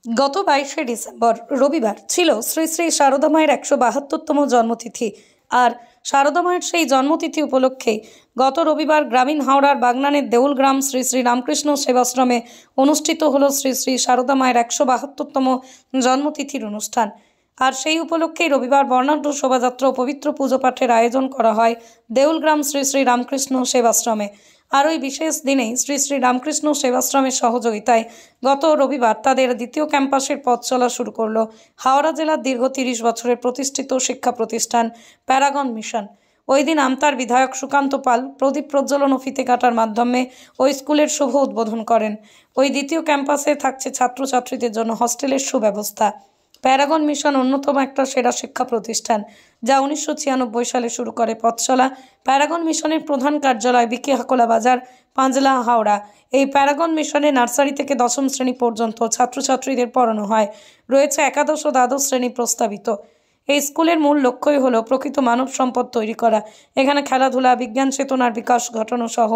গত 22শে ডিসেম্বর রবিবার ছিল শ্রী শ্রী সারদা মায়ের 172তম জন্মতিথি। আর সারদা মায়ের সেই জন্মতিথি উপলক্ষে গত রবিবার গ্রামীণ হাওড়ার বাগনানের দেউলগ্রাম শ্রী শ্রী রামকৃষ্ণ সেবাশ্রমে অনুষ্ঠিত হল শ্রী শ্রী সারদা মায়ের 172তম জন্মতিথির অনুষ্ঠান। আর সেই উপলক্ষেই রবিবার বর্ণাঢ্য শোভাযাত্রা ও পবিত্র পুজো পাঠের আয়োজন করা হয় দেউলগ্রাম শ্রী শ্রী রামকৃষ্ণ সেবাশ্রমে। আর ওই বিশেষ দিনেই শ্রী শ্রী রামকৃষ্ণ সেবাশ্রমের সহযোগিতায় গত রবিবার তাদের দ্বিতীয় ক্যাম্পাসের পথ চলা শুরু করল হাওড়া জেলার দীর্ঘ 30 বছরের প্রতিষ্ঠিত শিক্ষা প্রতিষ্ঠান প্যারাগন মিশন। ওই দিন আমতার বিধায়ক সুকান্ত পাল প্রদীপ প্রজ্বলন ও ফিতে কাটার মাধ্যমে ওই স্কুলের শুভ উদ্বোধন করেন। ওই দ্বিতীয় ক্যাম্পাসে থাকছে ছাত্রছাত্রীদের জন্য হস্টেলের সুব্যবস্থা। প্যারাগন মিশন অন্যতম একটা সেরা শিক্ষা প্রতিষ্ঠান, যা 1996 সালে শুরু করে পথ চলা। প্যারাগন মিশনের প্রধান কার্যালয় বিকে হাকোলা বাজার, পাঁজলা, হাওড়া। এই প্যারাগন মিশনে নার্সারি থেকে 10ম শ্রেণী পর্যন্ত ছাত্রছাত্রীদের পড়ানো হয়। রয়েছে একাদশ ও দ্বাদশ শ্রেণী প্রস্তাবিত। এই স্কুলের মূল লক্ষ্যই হলো প্রকৃত মানব সম্পদ তৈরি করা। এখানে খেলাধুলা, বিজ্ঞান চেতনার বিকাশ ঘটানো সহ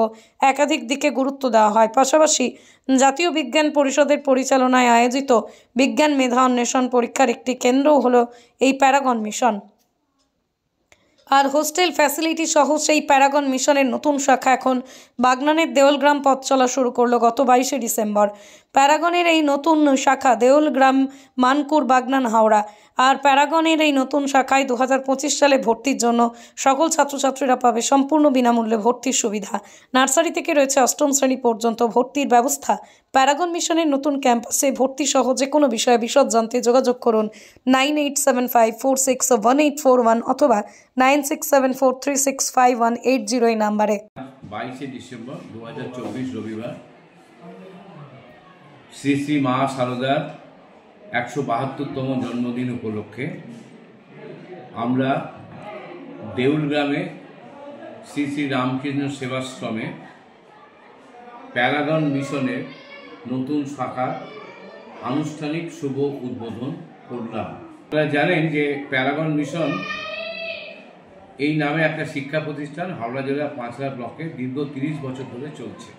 একাধিক দিকে গুরুত্ব দেওয়া হয়। পাশাপাশি জাতীয় বিজ্ঞান পরিষদের পরিচালনায় আয়োজিত বিজ্ঞান মেধা অন্বেষণ পরীক্ষার একটি কেন্দ্রও হলো এই প্যারাগন মিশন। আর হোস্টেল ফ্যাসিলিটি সহ সেই প্যারাগন মিশনের নতুন শাখা এখন বাগনানের দেউলগ্রাম পথ চলা শুরু করলো গত 22শে ডিসেম্বর। প্যারাগনের এই নতুন শাখা দেউলগ্রাম, মানকুর, বাগনান, হাওড়া। আর প্যারাগনের এই নতুন শাখায় 2025 সালে ভর্তির জন্য সকল ছাত্রছাত্রীরা পাবে সম্পূর্ণ বিনামূল্যে ভর্তির সুবিধা। নার্সারি থেকে রয়েছে 8ম শ্রেণী পর্যন্ত ভর্তির ব্যবস্থা। প্যারাগন মিশনের নতুন ক্যাম্পাসে ভর্তি সহ যে কোনো বিষয়ে বিশদ জানতে যোগাযোগ করুন 9875461841 অথবা 9674365180 এই নাম্বারে। 22শে ডিসেম্বর 2024 রবিবার শ্রী শ্রী মা সারদার 172তম জন্মদিন উপলক্ষে আমরা দেউলগ্রামে শ্রী শ্রী রামকৃষ্ণ সেবাশ্রমে প্যারাগন মিশনের নতুন শাখার আনুষ্ঠানিক শুভ উদ্বোধন করলাম। আপনারা জানেন যে প্যারাগন মিশন এই নামে একটা শিক্ষা প্রতিষ্ঠান হাওড়া জেলার পাঁচলা ব্লকে দীর্ঘ 30 বছর ধরে চলছে।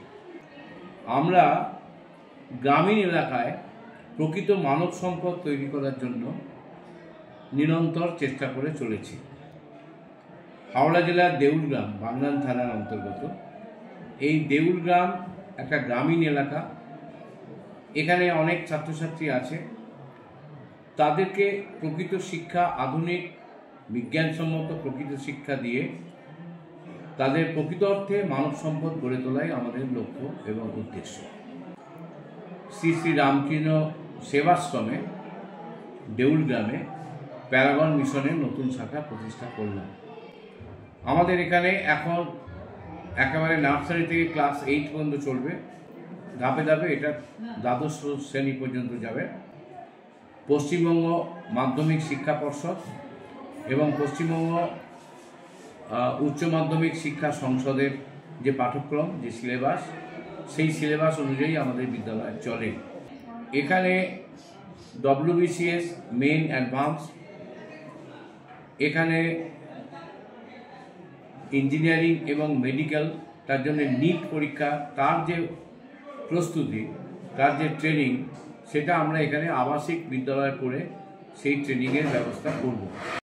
আমরা গ্রামীণ এলাকায় প্রকৃত মানব সম্পদ তৈরি করার জন্য নিরন্তর চেষ্টা করে চলেছি। হাওড়া জেলার দেউলগ্রাম বাগনান থানার অন্তর্গত এই দেউলগ্রাম একটা গ্রামীণ এলাকা। এখানে অনেক ছাত্রছাত্রী আছে। তাদেরকে প্রকৃত শিক্ষা, আধুনিক বিজ্ঞানসম্মত প্রকৃত শিক্ষা দিয়ে তাদের প্রকৃত অর্থে মানব সম্পদ গড়ে তোলাই আমাদের লক্ষ্য এবং উদ্দেশ্য। শ্রী শ্রী রামকৃষ্ণ সেবাশ্রমে দেউলগ্রামে প্যারাগন মিশনের নতুন শাখা প্রতিষ্ঠা করলাম। আমাদের এখানে এখন একেবারে নার্সারি থেকে ক্লাস 8 পর্যন্ত চলবে। ধাপে ধাপে এটা দ্বাদশ শ্রেণী পর্যন্ত যাবে। পশ্চিমবঙ্গ মাধ্যমিক শিক্ষা পর্ষদ এবং পশ্চিমবঙ্গ উচ্চ মাধ্যমিক শিক্ষা সংসদের যে পাঠ্যক্রম, যে সিলেবাস, সেই সিলেবাস অনুযায়ী আমাদের বিদ্যালয় চলে। এখানে WBCS মেন অ্যাডভান্স, এখানে ইঞ্জিনিয়ারিং এবং মেডিকেল, তার জন্য নিট পরীক্ষা, তার যে প্রস্তুতি, তার যে ট্রেনিং, সেটা আমরা এখানে আবাসিক বিদ্যালয় করে সেই ট্রেনিংয়ের ব্যবস্থা করব।